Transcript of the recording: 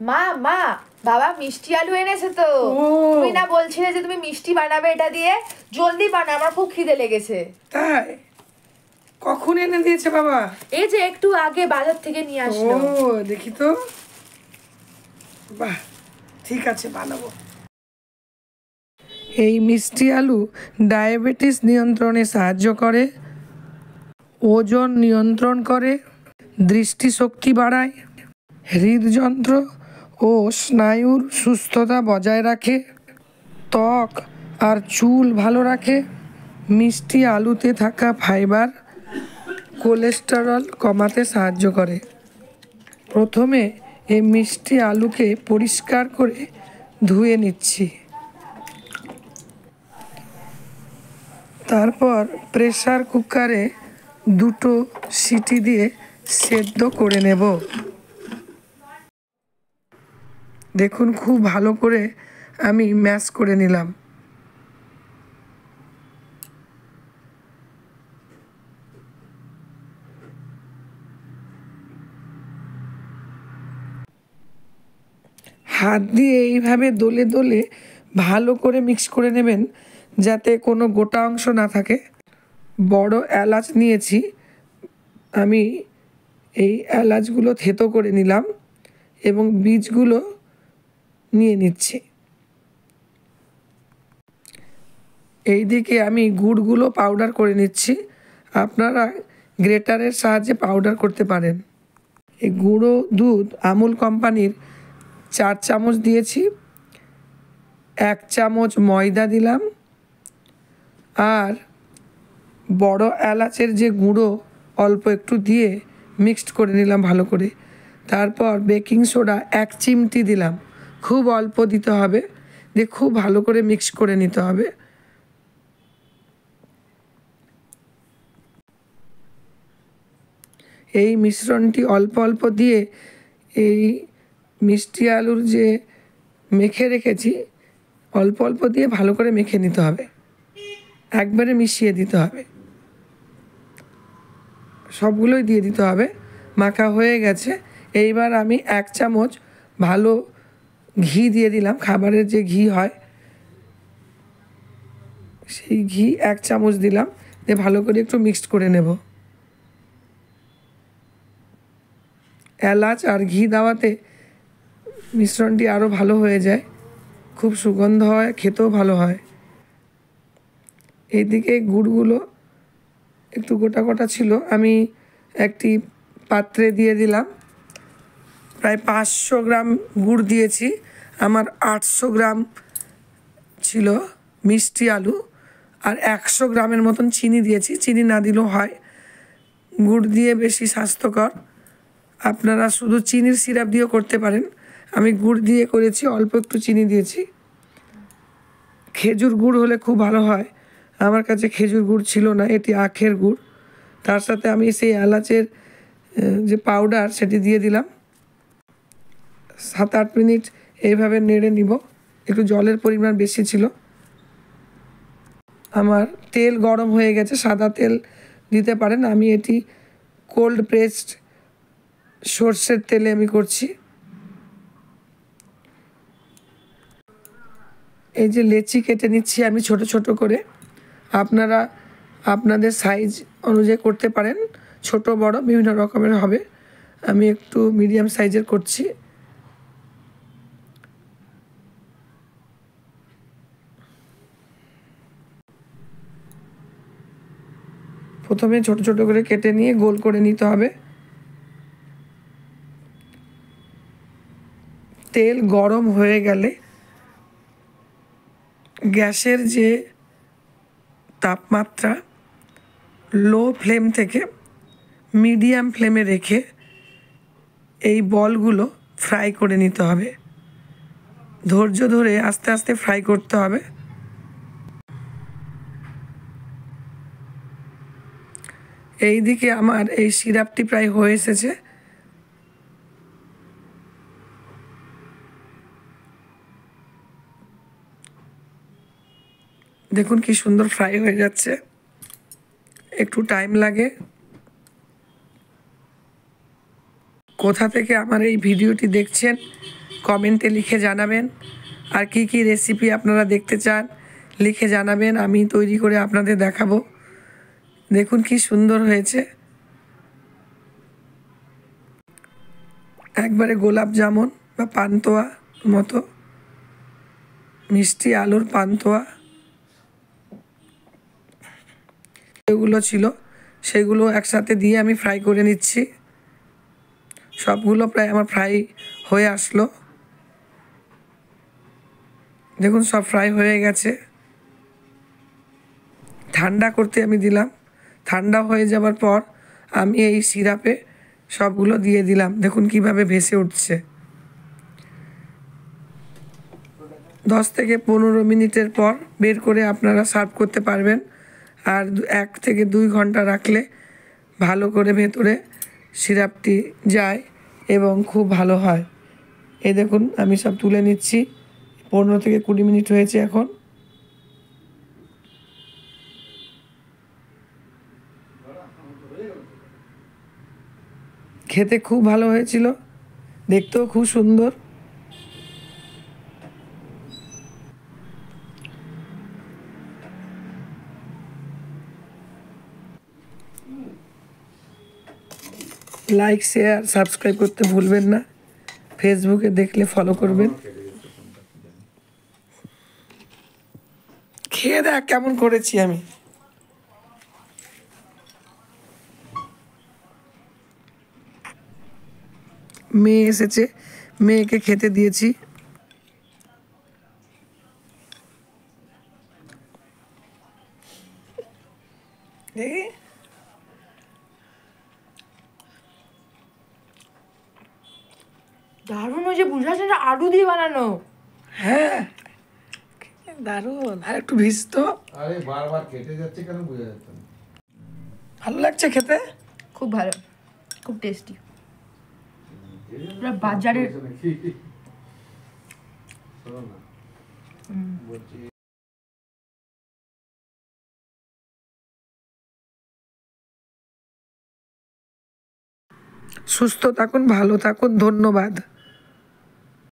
মা মা বাবা মিষ্টি আলু এনেছে তো। তুমি না বলছিলে যে তুমি মিষ্টি বানাবে এটা দিয়ে? জলদি বানা, আমার খুব খিদে লেগেছে। তাই? কখন এনে দিয়েছে বাবা? এই যে একটু আগে বাজার থেকে নিয়ে আসলো। ও দেখি তো। বাহ, ঠিক আছে, বানাবো। এই মিষ্টি আলু ডায়াবেটিস নিয়ন্ত্রণে সাহায্য করে, ওজন নিয়ন্ত্রণ করে, দৃষ্টিশক্তি বাড়ায়, হৃদযন্ত্র ও স্নায়ুর সুস্থতা বজায় রাখে, ত্বক আর চুল ভালো রাখে। মিষ্টি আলুতে থাকা ফাইবার কোলেস্টেরল কমাতে সাহায্য করে। প্রথমে এই মিষ্টি আলুকে পরিষ্কার করে ধুয়ে নিচ্ছি। তারপর প্রেসার কুকারে 2টো সিটি দিয়ে সেদ্ধ করে নেব। দেখুন খুব ভালো করে আমি ম্যাশ করে নিলাম। হাত দিয়ে এইভাবে দলে দলে ভালো করে মিক্স করে নেবেন, যাতে কোনো গোটা অংশ না থাকে। বড় এলাচ নিয়েছি, আমি এই এলাচগুলো থেতো করে নিলাম এবং বীজগুলো নিয়ে নিচ্ছি। এই দিকে আমি গুড়গুলো পাউডার করে নিচ্ছি। আপনারা গ্রেটারের সাহায্যে পাউডার করতে পারেন। এই গুঁড়ো দুধ আমুল কোম্পানির 4 চামচ দিয়েছি। 1 চামচ ময়দা দিলাম, আর বড় এলাচের যে গুঁড়ো অল্প একটু দিয়ে মিক্সড করে নিলাম ভালো করে। তারপর বেকিং সোডা 1 চিমটি দিলাম, খুব অল্প দিতে হবে, দিয়ে খুব ভালো করে মিক্স করে নিতে হবে। এই মিশ্রণটি অল্প অল্প দিয়ে এই মিষ্টি আলুর যে মেখে রেখেছি অল্প অল্প দিয়ে ভালো করে মেখে নিতে হবে, একবারে মিশিয়ে দিতে হবে, সবগুলোই দিয়ে দিতে হবে। মাখা হয়ে গেছে। এইবার আমি 1 চামচ ভালো ঘি দিয়ে দিলাম, খাবারের যে ঘি হয় সেই ঘি 1 চামচ দিলাম, দিয়ে ভালো করে একটু মিক্সড করে নেব। এলাচ আর ঘি দেওয়াতে মিশ্রণটি আরও ভালো হয়ে যায়, খুব সুগন্ধ হয়, খেতেও ভালো হয়। এইদিকে গুড়গুলো একটু গোটা গোটা ছিল, আমি একটি পাত্রে দিয়ে দিলাম। প্রায় 500 গ্রাম গুড় দিয়েছি। আমার 800 গ্রাম ছিল মিষ্টি আলু, আর 100 গ্রামের মতন চিনি দিয়েছি। চিনি না দিলেও হয়, গুড় দিয়ে বেশি স্বাস্থ্যকর। আপনারা শুধু চিনির সিরাপ দিয়েও করতে পারেন, আমি গুড় দিয়ে করেছি, অল্প একটু চিনি দিয়েছি। খেজুর গুড় হলে খুব ভালো হয়, আমার কাছে খেজুর গুড় ছিল না, এটি আখের গুড়। তার সাথে আমি সেই এলাচের যে পাউডার সেটি দিয়ে দিলাম। 7-8 মিনিট এইভাবে নেড়ে নিব, একটু জলের পরিমাণ বেশি ছিল। আমার তেল গরম হয়ে গেছে, সাদা তেল দিতে পারেন, আমি এটি কোল্ড প্রেসড সর্ষের তেলে আমি করছি। এই যে লেচি কেটে নিচ্ছি আমি ছোট ছোট করে, আপনারা আপনাদের সাইজ অনুযায়ী করতে পারেন, ছোট বড় বিভিন্ন রকমের হবে। আমি একটু মিডিয়াম সাইজের করছি। প্রথমে ছোট ছোট করে কেটে নিয়ে গোল করে নিতে হবে। তেল গরম হয়ে গেলে গ্যাসের যে তাপমাত্রা লো ফ্লেম থেকে মিডিয়াম ফ্লেমে রেখে এই বলগুলো ফ্রাই করে নিতে হবে। ধৈর্য ধরে আস্তে আস্তে ফ্রাই করতে হবে। এই দিকে আমার এই সিরাপটি প্রায় হয়ে এসেছে। দেখুন কি সুন্দর ফ্রাই হয়ে যাচ্ছে, একটু টাইম লাগে। কোথা থেকে আমার এই ভিডিওটি দেখছেন কমেন্টে লিখে জানাবেন। আর কি কি রেসিপি আপনারা দেখতে চান লিখে জানাবেন, আমি তৈরি করে আপনাদের দেখাবো। দেখুন কি সুন্দর হয়েছে, একবারে গোলাপ জামুন বা পান্তুয়া মতো, মিষ্টি আলুর পান্তুয়া এগুলো ছিল, সেগুলো একসাথে দিয়ে আমি ফ্রাই করে নিচ্ছি। সবগুলো প্রায় আমার ফ্রাই হয়ে আসলো। দেখুন সব ফ্রাই হয়ে গেছে। ঠান্ডা করতে আমি দিলাম। ঠান্ডা হয়ে যাওয়ার পর আমি এই সিরাপে সবগুলো দিয়ে দিলাম। দেখুন কিভাবে ভেসে উঠছে। 10 থেকে 15 মিনিটের পর বের করে আপনারা সার্ভ করতে পারবেন। আর 1 থেকে 2 ঘন্টা রাখলে ভালো করে ভেতরে সিরাপটি যায় এবং খুব ভালো হয়। এই দেখুন আমি সব তুলে নিচ্ছি। 15 থেকে 20 মিনিট হয়েছে এখন। খেতে খুব ভালো হয়েছিল, দেখতেও খুব সুন্দর। লাইক শেয়ার সাবস্ক্রাইব করতে ভুলবেন না। ফেসবুকে দেখলে ফলো করবেন। খেয়ে দেখ কেমন করেছি আমি। মেয়ে এসেছে, মেয়েকে খেতে দিয়েছি। দেখি দারুণ হয়েছে, বুঝতে পারছেন না, আলু দিয়ে বানানো। হ্যাঁ দারুণ। আর একটু ভিজতো। আরে বারবার কেটে যাচ্ছে কেন বোঝা যাচ্ছে না। ভালো লাগছে খেতে। খুব ভালো, খুব টেস্টি। পুরো বাজারের শোনো না, বলছি সুস্থ থাকুন, ভালো থাকুন, ধন্যবাদ।